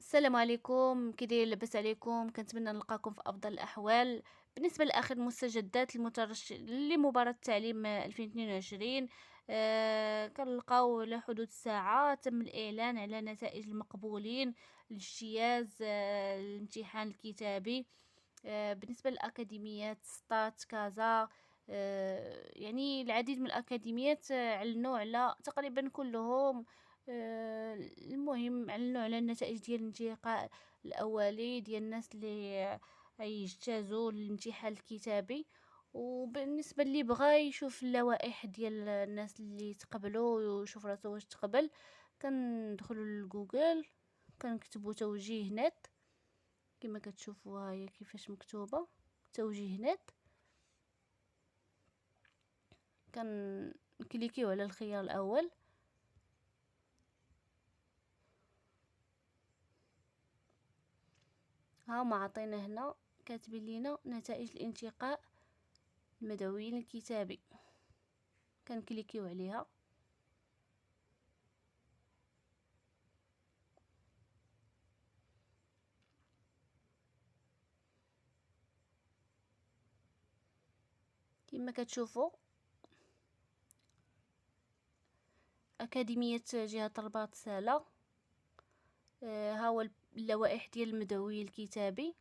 السلام عليكم، كي داير لاباس عليكم؟ كنتمنى نلقاكم في افضل الاحوال. بالنسبه لاخر المستجدات المترش لمباراه التعليم 2022، كنلقاو على حدود الساعه تم الاعلان على نتائج المقبولين لاجتياز الامتحان الكتابي. بالنسبه للاكاديميات سطات كازا، يعني العديد من الأكاديميات أعلنوا على تقريبا كلهم. المهم أعلنوا على النتائج ديال الانتقاء الأولي ديال الناس اللي غيجتازوا الامتحان الكتابي. وبالنسبة اللي بغى يشوف اللوائح ديال الناس اللي تقبلوا ويشوف راسو واش تقبل، كندخلوا لجوجل، كنكتبوا توجيه نت كما كتشوفوا هي كيفاش مكتوبة توجيه نت. كنكليكيو على الخيار الاول. ها ما عطينا هنا كاتبين لينا نتائج الانتقاء المدعوين الكتابي، كنكليكيو عليها. كما كتشوفوا أكاديمية جهة الرباط سالة، ها هو اللوائح ديال المدعوين الكتابي.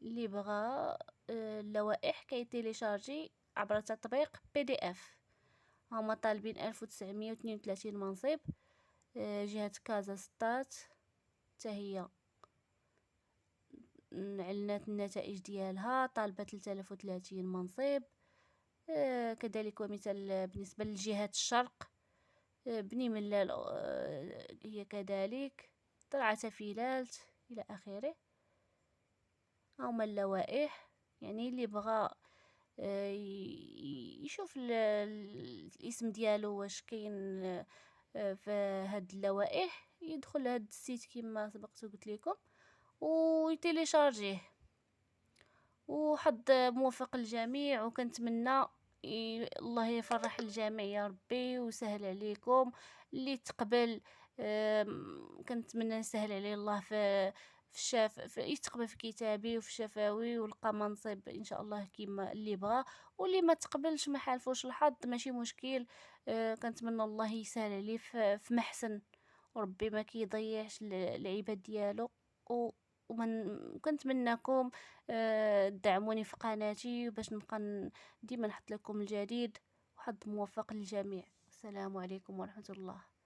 اللي بغى اللوائح كيتيليشارجي عبر تطبيق PDF. هما طالبين 1932 منصب. جهة كازا ستات حتى هي اعلنت النتائج ديالها، طالبة 3030 منصب. كذلك ومثال بالنسبة لجهة الشرق، بني ملال هي كذلك، طلعة فيلالت إلى آخره. هما اللوائح، يعني اللي بغى يشوف الاسم ديالو واش كاين في هاد اللوائح، يدخل لهاد السيت كما سبقت قلت لكم ويتيليشارجيه. وحظ موفق للجميع، وكنتمنى الله يفرح الجميع يا ربي ويسهل عليكم. اللي تقبل كنتمنى نسهل عليه الله في يتقبل في كتابي وفي شفاوي ولقى منصب ان شاء الله كيما اللي بغى. واللي ما تقبلش ما حالفوش الحظ ماشي مشكل. كنتمنى الله يسهل عليه في محسن، وربي ما كيضيعش العباد ديالو. كنتمنىكم تدعموني في قناتي باش نبقى ديما نحط لكم الجديد. وحظ موفق للجميع. السلام عليكم ورحمة الله.